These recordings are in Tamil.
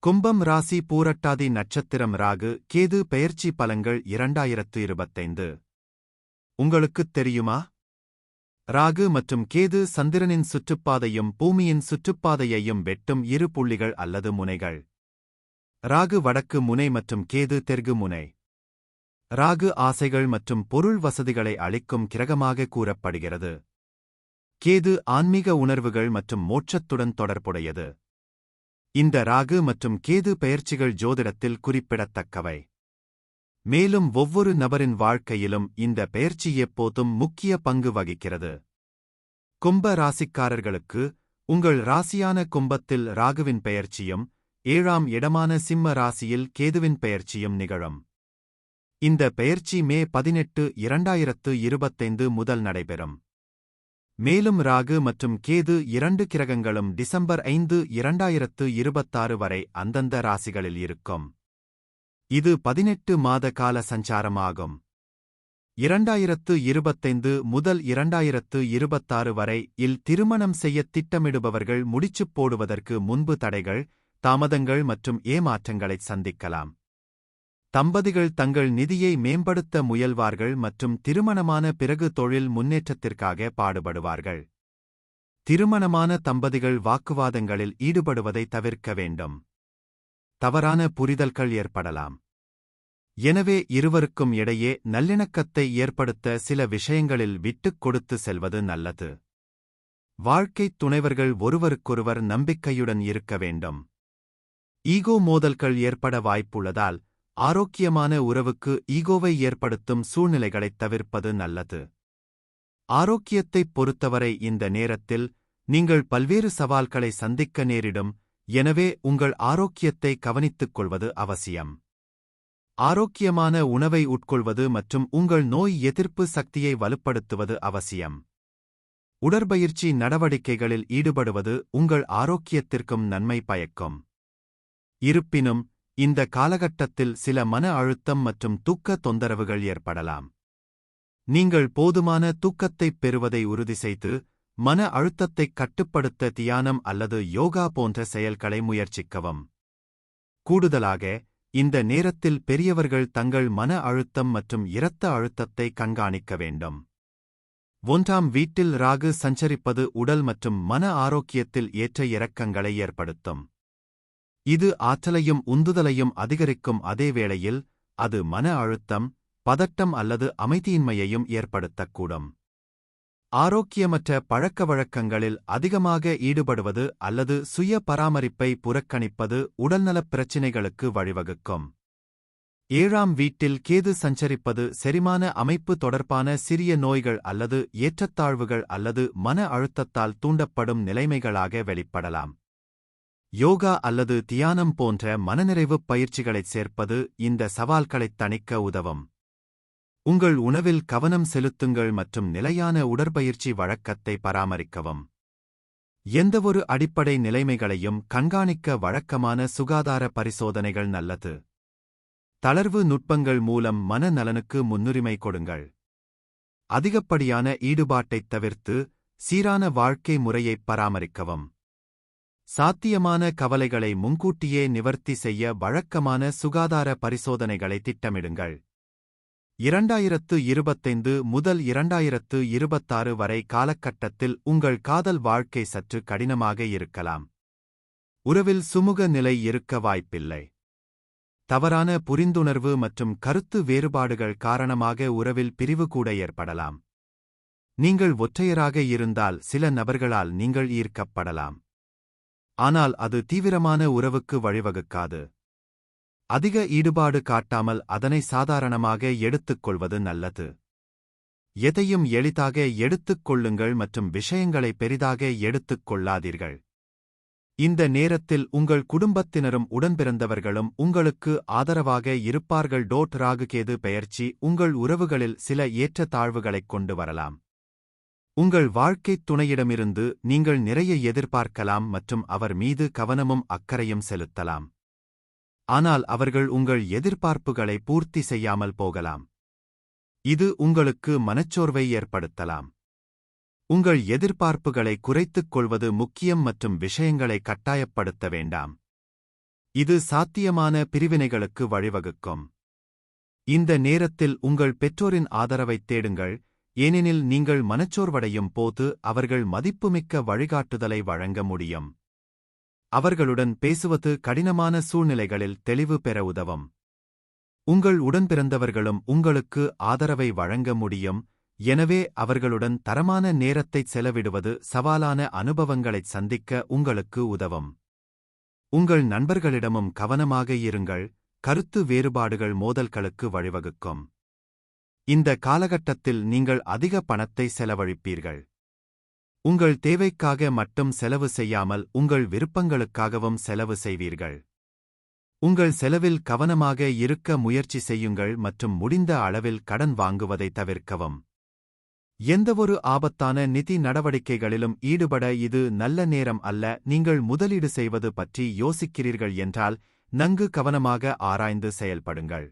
கும்பம் ராசி பூரட்டாதி நட்சத்திரம் ராகு கேது பெயர்ச்சி பலன்கள் 2025. உங்களுக்குத் தெரியுமா? ராகு மற்றும் கேது சந்திரனின் சுற்றுப்பாதையும் பூமியின் சுற்றுப்பாதையையும் வெட்டும் இரு புள்ளிகள் அல்லது முனைகள். ராகு வடக்கு முனை மற்றும் கேது தெற்கு முனை. ராகு ஆசைகள் மற்றும் பொருள் வசதிகளை அளிக்கும் கிரகமாக கூறப்படுகிறது. கேது ஆன்மீக உணர்வுகள் மற்றும் மோட்சத்துடன் தொடர்புடையது. இந்த ராகு மற்றும் கேது பெயர்ச்சிகள் ஜோதிடத்தில் குறிப்பிடத்தக்கவை. மேலும் ஒவ்வொரு நபரின் வாழ்க்கையிலும் இந்த பெயர்ச்சி எப்போதும் முக்கிய பங்கு வகிக்கிறது. கும்ப ராசிக்காரர்களுக்கு உங்கள் ராசியான கும்பத்தில் ராகுவின் பெயர்ச்சியும் 7ஆம் இடமான சிம்ம ராசியில் கேதுவின் பெயர்ச்சியும் நிகழும். இந்த பெயர்ச்சி மே 18, 2025 முதல் நடைபெறும். மேலும் ராகு மற்றும் கேது இரண்டு கிரகங்களும் டிசம்பர் 5, 2026 வரை அந்தந்த ராசிகளில் இருக்கும். இது 18 மாத கால சஞ்சாரமாகும். 2025 முதல் 2026 வரை திருமணம் செய்ய திட்டமிடுபவர்கள் முடிச்சுப் போடுவதற்கு முன்பு தடைகள், தாமதங்கள் மற்றும் ஏமாற்றங்களைச் சந்திக்கலாம். தம்பதிகள் தங்கள் நிதியை மேம்படுத்த முயல்வார்கள் மற்றும் திருமணமான பிறகு தொழில் முன்னேற்றத்திற்காக பாடுபடுவார்கள். திருமணமான தம்பதிகள் வாக்குவாதங்களில் ஈடுபடுவதை தவிர்க்க வேண்டும். தவறான புரிதல்கள் ஏற்படலாம். எனவே இருவருக்கும் இடையே நல்லிணக்கத்தை ஏற்படுத்த சில விஷயங்களில் விட்டுக் கொடுத்து செல்வது நல்லது. வாழ்க்கைத் துணைவர்கள் ஒருவருக்கொருவர் நம்பிக்கையுடன் இருக்க வேண்டும். ஈகோ மோதல்கள் ஏற்பட வாய்ப்புள்ளதால் ஆரோக்கியமான உறவுக்கு ஈகோவை ஏற்படுத்தும் சூழ்நிலைகளைத் தவிர்ப்பது நல்லது. ஆரோக்கியத்தைப் பொறுத்தவரை இந்த நேரத்தில் நீங்கள் பல்வேறு சவால்களை சந்திக்க நேரிடும். எனவே உங்கள் ஆரோக்கியத்தை கவனித்துக் கொள்வது அவசியம். ஆரோக்கியமான உணவை உட்கொள்வது மற்றும் உங்கள் நோய் எதிர்ப்பு சக்தியை வலுப்படுத்துவது அவசியம். உடற்பயிற்சி நடவடிக்கைகளில் ஈடுபடுவது உங்கள் ஆரோக்கியத்திற்கும் நன்மை பயக்கும். இருப்பினும் இந்த காலகட்டத்தில் சில மன அழுத்தம் மற்றும் தூக்க தொந்தரவுகள் ஏற்படலாம். நீங்கள் போதுமான தூக்கத்தைப் பெறுவதை உறுதி செய்து, மன அழுத்தத்தைக் கட்டுப்படுத்த தியானம் அல்லது யோகா போன்ற செயல்களை முயற்சிக்கவும். கூடுதலாக, இந்த நேரத்தில் பெரியவர்கள் தங்கள் மன அழுத்தம் மற்றும் இரத்த அழுத்தத்தை கண்காணிக்க வேண்டும். 1ஆம் வீட்டில் ராகு சஞ்சரிப்பது உடல் மற்றும் மன ஆரோக்கியத்தில் ஏற்ற இறக்கங்களை ஏற்படுத்தும். இது ஆற்றலையும் உந்துதலையும் அதிகரிக்கும் அதே வேளையில் அது மன அழுத்தம், பதட்டம் அல்லது அமைதியின்மையையும் ஏற்படுத்தக்கூடும். ஆரோக்கியமற்ற பழக்கவழக்கங்களில் அதிகமாக ஈடுபடுவது அல்லது சுய பராமரிப்பை புறக்கணிப்பது உடல்நலப் பிரச்சினைகளுக்கு வழிவகுக்கும். 7ஆம் வீட்டில் கேது சஞ்சரிப்பது செரிமான அமைப்பு தொடர்பான சிறிய நோய்கள் அல்லது ஏற்றத்தாழ்வுகள் அல்லது மன அழுத்தத்தால் தூண்டப்படும் நிலைமைகளாக வெளிப்படலாம். யோகா அல்லது தியானம் போன்ற மனநிறைவுப் பயிற்சிகளைச் சேர்ப்பது இந்த சவால்களைத் தணிக்க உதவும். உங்கள் உணவில் கவனம் செலுத்துங்கள் மற்றும் நிலையான உடற்பயிற்சி வழக்கத்தை பராமரிக்கவும். எந்தவொரு அடிப்படை நிலைமைகளையும் கண்காணிக்க வழக்கமான சுகாதார பரிசோதனைகள் நல்லது. தளர்வு நுட்பங்கள் மூலம் மன நலனுக்கு முன்னுரிமை கொடுங்கள். அதிகப்படியான ஈடுபாட்டைத் தவிர்த்து சீரான வாழ்க்கை முறையைப் பராமரிக்கவும். சாத்தியமான கவலைகளை முன்கூட்டியே நிவர்த்தி செய்ய வழக்கமான சுகாதார பரிசோதனைகளை திட்டமிடுங்கள். 2025 முதல் 2026 வரை காலகட்டத்தில் உங்கள் காதல் வாழ்க்கை சற்று கடினமாக இருக்கலாம். உறவில் சுமூக நிலை இருக்க வாய்ப்பில்லை. தவறான புரிந்துணர்வு மற்றும் கருத்து வேறுபாடுகள் காரணமாக உறவில் பிரிவு கூட ஏற்படலாம். நீங்கள் ஒற்றையராக இருந்தால் சில நபர்களால் நீங்கள் ஈர்க்கப்படலாம். ஆனால் அது தீவிரமான உறவுக்கு வழிவகுக்காது. அதிக ஈடுபாடு காட்டாமல் அதனை சாதாரணமாக எடுத்துக்கொள்வது நல்லது. எதையும் எளிதாக எடுத்துக் கொள்ளுங்கள் மற்றும் விஷயங்களை பெரிதாக எடுத்துக் கொள்ளாதீர்கள். இந்த நேரத்தில் உங்கள் குடும்பத்தினரும் உடன்பிறந்தவர்களும் உங்களுக்கு ஆதரவாக இருப்பார்கள். ராகு கேது பெயர்ச்சி உங்கள் உறவுகளில் சில ஏற்ற தாழ்வுகளைக் கொண்டு வரலாம். உங்கள் வாழ்க்கைத் துணையிடமிருந்து நீங்கள் நிறைய எதிர்பார்க்கலாம் மற்றும் அவர் மீது கவனமும் அக்கறையும் செலுத்தலாம். ஆனால் அவர்கள் உங்கள் எதிர்பார்ப்புகளை பூர்த்தி செய்யாமல் போகலாம். இது உங்களுக்கு மனச்சோர்வை ஏற்படுத்தலாம். உங்கள் எதிர்பார்ப்புகளை குறைத்துக் கொள்வது முக்கியம் மற்றும் விஷயங்களை கட்டாயப்படுத்த வேண்டாம். இது சாத்தியமான பிரிவினைகளுக்கு வழிவகுக்கும். இந்த நேரத்தில் உங்கள் பெற்றோரின் ஆதரவைத் தேடுங்கள், ஏனெனில் நீங்கள் மனச்சோர்வடையும் போது அவர்கள் மதிப்புமிக்க வழிகாட்டுதலை வழங்க முடியும். அவர்களுடன் பேசுவது கடினமான சூழ்நிலைகளில் தெளிவு பெற உதவும். உங்கள் உடன்பிறந்தவர்களும் உங்களுக்கு ஆதரவை வழங்க முடியும், எனவே அவர்களுடன் தரமான நேரத்தைச் செலவிடுவது சவாலான அனுபவங்களைச் சந்திக்க உங்களுக்கு உதவும். உங்கள் நண்பர்களிடமும் கவனமாக இருங்கள், கருத்து வேறுபாடுகள் மோதல்களுக்கு வழிவகுக்கும். இந்த காலகட்டத்தில் நீங்கள் அதிக பணத்தை செலவழிப்பீர்கள். உங்கள் தேவைக்காக மட்டும் செலவு செய்யாமல் உங்கள் விருப்பங்களுக்காகவும் செலவு செய்வீர்கள். உங்கள் செலவில் கவனமாக இருக்க முயற்சி செய்யுங்கள் மற்றும் முடிந்த அளவில் கடன் வாங்குவதை தவிர்க்கவும். எந்தவொரு ஆபத்தான நிதி நடவடிக்கைகளிலும் ஈடுபட இது நல்ல நேரம் அல்ல. நீங்கள் முதலீடு செய்வது பற்றி யோசிக்கிறீர்கள் என்றால் நன்கு கவனமாக ஆராய்ந்து செயல்படுங்கள்.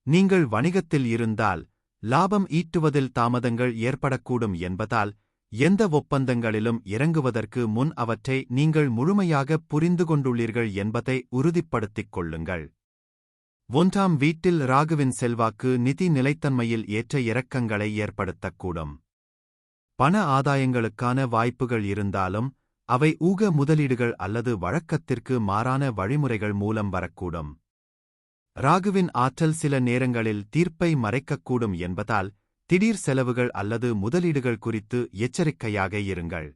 நீங்கள் வணிகத்தில் இருந்தால் லாபம் ஈட்டுவதில் தாமதங்கள் ஏற்படக்கூடும் என்பதால் எந்த ஒப்பந்தங்களிலும் இறங்குவதற்கு முன் அவற்றை நீங்கள் முழுமையாக புரிந்து கொண்டுள்ளீர்கள் என்பதை உறுதிப்படுத்திக் கொள்ளுங்கள். 1ஆம் வீட்டில் ராகுவின் செல்வாக்கு நிதி நிலைத்தன்மையில் ஏற்ற இறக்கங்களை ஏற்படுத்தக்கூடும். பண ஆதாயங்களுக்கான வாய்ப்புகள் இருந்தாலும் அவை ஊக முதலீடுகள் அல்லது வழக்கத்திற்கு மாறான வழிமுறைகள் மூலம் வரக்கூடும். ராகுவின் ஆற்றல் சில நேரங்களில் தீர்ப்பை மறைக்கக்கூடும் என்பதால் திடீர் செலவுகள் அல்லது முதலீடுகள் குறித்து எச்சரிக்கையாக இருங்கள்.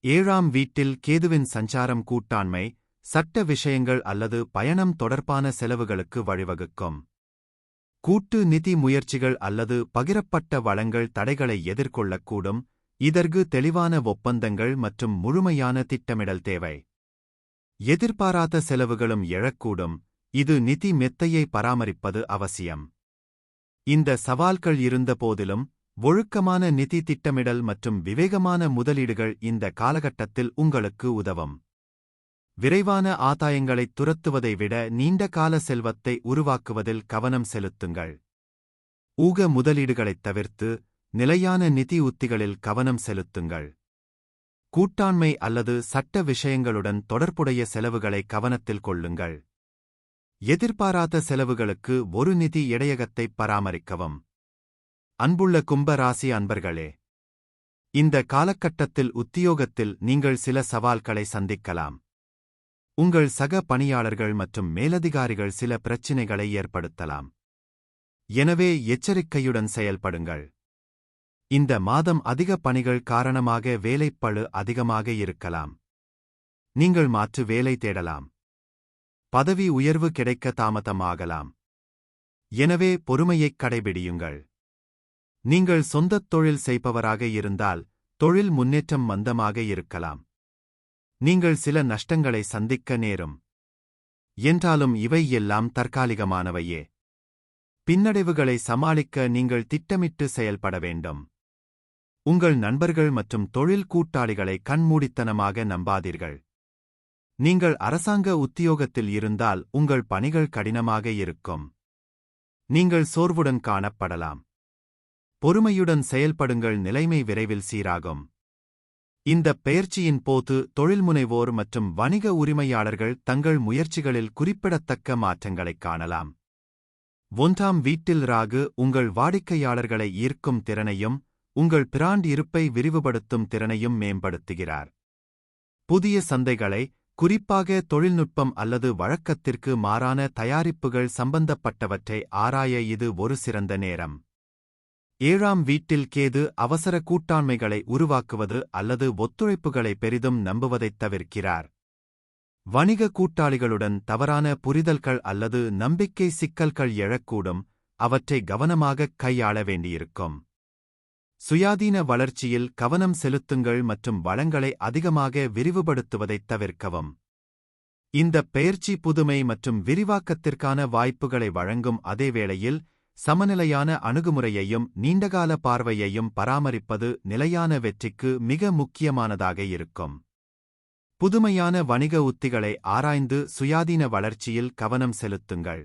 7ஆம் வீட்டில் கேதுவின் சஞ்சாரம் கூட்டாண்மை, சட்ட விஷயங்கள் அல்லது பயணம் தொடர்பான செலவுகளுக்கு வழிவகுக்கும். கூட்டு நிதி முயற்சிகள் அல்லது பகிரப்பட்ட வளங்கள் தடைகளை எதிர்கொள்ளக்கூடும், இதற்கு தெளிவான ஒப்பந்தங்கள் மற்றும் முழுமையான திட்டமிடல் தேவை. எதிர்பாராத செலவுகளும் எழக்கூடும், இது நிதி மெத்தையை பராமரிப்பது அவசியம். இந்த சவால்கள் இருந்தபோதிலும் ஒழுக்கமான நிதி திட்டமிடல் மற்றும் விவேகமான முதலீடுகள் இந்த காலகட்டத்தில் உங்களுக்கு உதவும். விரைவான ஆதாயங்களைத் துரத்துவதை விட நீண்டகால செல்வத்தை உருவாக்குவதில் கவனம் செலுத்துங்கள். ஊக முதலீடுகளைத் தவிர்த்து நிலையான நிதி உத்திகளில் கவனம் செலுத்துங்கள். கூட்டாண்மை அல்லது சட்ட விஷயங்களுடன் தொடர்புடைய செலவுகளை கவனத்தில் கொள்ளுங்கள். எதிர்பாராத செலவுகளுக்கு ஒரு நிதி இடையகத்தை பராமரிக்கவும். அன்புள்ள கும்ப ராசி அன்பர்களே, இந்த காலகட்டத்தில் உத்தியோகத்தில் நீங்கள் சில சவால்களை சந்திக்கலாம். உங்கள் சக பணியாளர்கள் மற்றும் மேலதிகாரிகள் சில பிரச்சினைகளை ஏற்படுத்தலாம். எனவே எச்சரிக்கையுடன் செயல்படுங்கள். இந்த மாதம் அதிக பணிகள் காரணமாக வேலைப்பளு அதிகமாக இருக்கலாம். நீங்கள் மாற்று வேலை தேடலாம். பதவி உயர்வு கிடைக்க தாமதமாகலாம். எனவே பொறுமையைக் கடைபிடியுங்கள். நீங்கள் சொந்தத் தொழில் செய்பவராக இருந்தால் தொழில் முன்னேற்றம் மந்தமாக இருக்கலாம். நீங்கள் சில நஷ்டங்களை சந்திக்க நேரும். என்றாலும் இவை எல்லாம் தற்காலிகமானவையே. பின்னடைவுகளை சமாளிக்க நீங்கள் திட்டமிட்டு செயல்பட வேண்டும். உங்கள் நண்பர்கள் மற்றும் தொழில் கூட்டாளிகளை கண்மூடித்தனமாக நம்பாதீர்கள். நீங்கள் அரசாங்க உத்தியோகத்தில் இருந்தால் உங்கள் பணிகள் கடினமாக இருக்கும். நீங்கள் சோர்வுடன் காணப்படலாம். பொறுமையுடன் செயல்படுங்கள், நிலைமை விரைவில் சீராகும். இந்தப் பெயர்ச்சியின் போது தொழில்முனைவோர் மற்றும் வணிக உரிமையாளர்கள் தங்கள் முயற்சிகளில் குறிப்பிடத்தக்க மாற்றங்களைக் காணலாம். 1ஆம் வீட்டில் ராகு உங்கள் வாடிக்கையாளர்களை ஈர்க்கும் திறனையும் உங்கள் பிராண்ட் இருப்பை விரிவுபடுத்தும் திறனையும் மேம்படுத்துகிறார். புதிய சந்தைகளை, குறிப்பாக தொழில்நுட்பம் அல்லது வழக்கத்திற்கு மாறான தயாரிப்புகள் சம்பந்தப்பட்டவற்றை ஆராய இது ஒரு சிறந்த நேரம். 7ஆம் வீட்டில் கேது அவசர கூட்டாண்மைகளை உருவாக்குவது அல்லது ஒத்துழைப்புகளை பெரிதும் நம்புவதைத் தவிர்க்கிறார். வணிக கூட்டாளிகளுடன் தவறான புரிதல்கள் அல்லது நம்பிக்கை சிக்கல்கள் எழக்கூடும், அவற்றை கவனமாகக் கையாள வேண்டியிருக்கும். சுயாதீன வளர்ச்சியில் கவனம் செலுத்துங்கள் மற்றும் வளங்களை அதிகமாக விரிவுபடுத்துவதைத் தவிர்க்கவும். இந்தப் பெயர்ச்சி புதுமை மற்றும் விரிவாக்கத்திற்கான வாய்ப்புகளை வழங்கும் அதேவேளையில் சமநிலையான அணுகுமுறையையும் நீண்டகால பார்வையையும் பராமரிப்பது நிலையான வெற்றிக்கு மிக முக்கியமானதாக இருக்கும். புதுமையான வணிக உத்திகளை ஆராய்ந்து சுயாதீன வளர்ச்சியில் கவனம் செலுத்துங்கள்.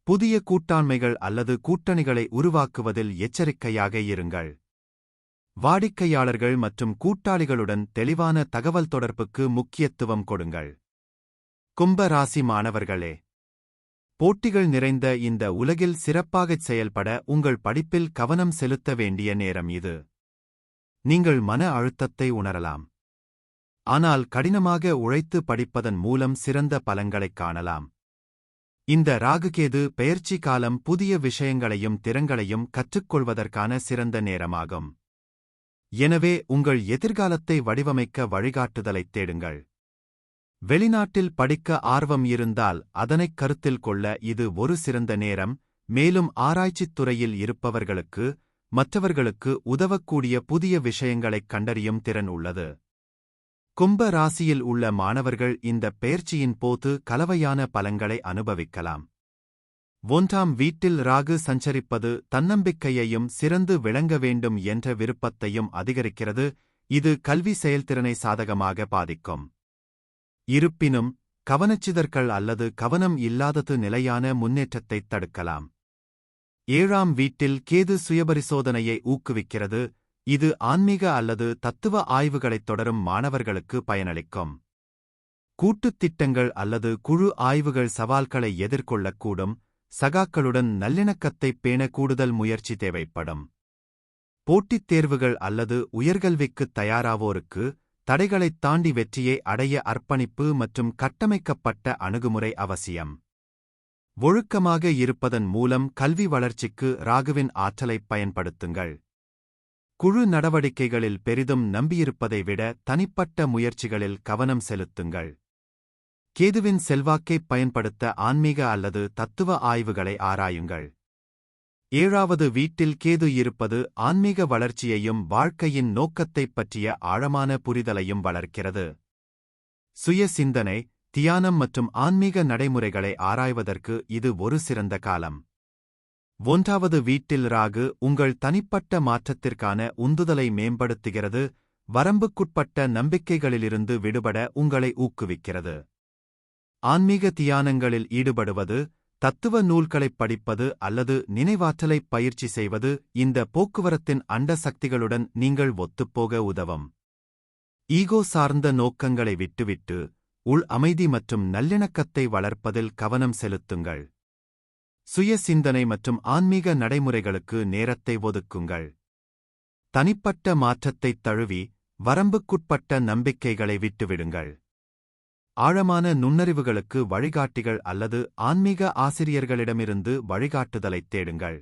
புதிய கூட்டாண்மைகள் அல்லது கூட்டணிகளை உருவாக்குவதில் எச்சரிக்கையாக இருங்கள். வாடிக்கையாளர்கள் மற்றும் கூட்டாளிகளுடன் தெளிவான தகவல் தொடர்புக்கு முக்கியத்துவம் கொடுங்கள். கும்ப ராசி மாணவர்களே, போட்டிகள் நிறைந்த இந்த உலகில் சிறப்பாகச் செயல்பட உங்கள் படிப்பில் கவனம் செலுத்த வேண்டிய நேரம் இது. நீங்கள் மன அழுத்தத்தை உணரலாம். ஆனால் கடினமாக உழைத்து படிப்பதன் மூலம் சிறந்த பலன்களைக் காணலாம். இந்த ராகுகேது பெயர்ச்சி காலம் புதிய விஷயங்களையும் திறன்களையும் கற்றுக்கொள்வதற்கான சிறந்த நேரமாகும். எனவே உங்கள் எதிர்காலத்தை வடிவமைக்க வழிகாட்டுதலைத் தேடுங்கள். வெளிநாட்டில் படிக்க ஆர்வம் இருந்தால் அதனைக் கருத்தில் கொள்ள இது ஒரு சிறந்த நேரம். மேலும் ஆராய்ச்சித் துறையில் இருப்பவர்களுக்கு மற்றவர்களுக்கு உதவக்கூடிய புதிய விஷயங்களைக் கண்டறியும் திறன் உள்ளது. கும்ப ராசியில் உள்ள மாணவர்கள் இந்த பெயர்ச்சியின் போது கலவையான பலன்களை அனுபவிக்கலாம். 1ஆம் வீட்டில் ராகு சஞ்சரிப்பது தன்னம்பிக்கையையும் சிறந்து விளங்க வேண்டும் என்ற விருப்பத்தையும் அதிகரிக்கிறது. இது கல்வி செயல்திறனை சாதகமாக பாதிக்கும். இருப்பினும் கவனச்சிதறல் அல்லது கவனம் இல்லாதது நிலையான முன்னேற்றத்தைத் தடுக்கலாம். 7ஆம் வீட்டில் கேது சுயபரிசோதனையை ஊக்குவிக்கிறது. இது ஆன்மீக அல்லது தத்துவ ஆய்வுகளைத் தொடரும் மாணவர்களுக்கு பயனளிக்கும். கூட்டுத் திட்டங்கள் அல்லது குழு ஆய்வுகள் சவால்களை எதிர்கொள்ளக்கூடும். சகாக்களுடன் நல்லிணக்கத்தைப் பேண கூடுதல் முயற்சி தேவைப்படும். போட்டித் தேர்வுகள் அல்லது உயர்கல்விக்குத் தயாராவோருக்கு தடைகளைத் தாண்டி வெற்றியை அடைய அர்ப்பணிப்பு மற்றும் கட்டமைக்கப்பட்ட அணுகுமுறை அவசியம். ஒழுக்கமாக இருப்பதன் மூலம் கல்வி வளர்ச்சிக்கு ராகுவின் ஆற்றலைப் பயன்படுத்துங்கள். குழு நடவடிக்கைகளில் பெரிதும் நம்பியிருப்பதை விட தனிப்பட்ட முயற்சிகளில் கவனம் செலுத்துங்கள். கேதுவின் செல்வாக்கைப் பயன்படுத்த ஆன்மீக அல்லது தத்துவ ஆய்வுகளை ஆராயுங்கள். 7வது வீட்டில் கேது இருப்பது ஆன்மீக வளர்ச்சியையும் வாழ்க்கையின் நோக்கத்தைப் பற்றிய ஆழமான புரிதலையும் வளர்க்கிறது. சுய சிந்தனை, தியானம் மற்றும் ஆன்மீக நடைமுறைகளை ஆராய்வதற்கு இது ஒரு சிறந்த காலம். 1வது வீட்டில் ராகு உங்கள் தனிப்பட்ட மாற்றத்திற்கான உந்துதலை மேம்படுத்துகிறது. வரம்புக்குட்பட்ட நம்பிக்கைகளிலிருந்து விடுபட உங்களை ஊக்குவிக்கிறது. ஆன்மீக தியானங்களில் ஈடுபடுவது, தத்துவ நூல்களைப் படிப்பது அல்லது நினைவாற்றலைப் பயிற்சி செய்வது இந்த போக்குவரத்தின் அண்ட சக்திகளுடன் நீங்கள் ஒத்துப்போக உதவும். ஈகோ சார்ந்த நோக்கங்களை விட்டுவிட்டு உள் அமைதி மற்றும் நல்லிணக்கத்தை வளர்ப்பதில் கவனம் செலுத்துங்கள். சுய சிந்தனை மற்றும் ஆன்மீக நடைமுறைகளுக்கு நேரத்தை ஒதுக்குங்கள். தனிப்பட்ட மாற்றத்தைத் தழுவி வரம்புக்குட்பட்ட நம்பிக்கைகளை விட்டுவிடுங்கள். ஆழமான நுண்ணறிவுகளுக்கு வழிகாட்டிகள் அல்லது ஆன்மீக ஆசிரியர்களிடமிருந்து வழிகாட்டுதலைத் தேடுங்கள்.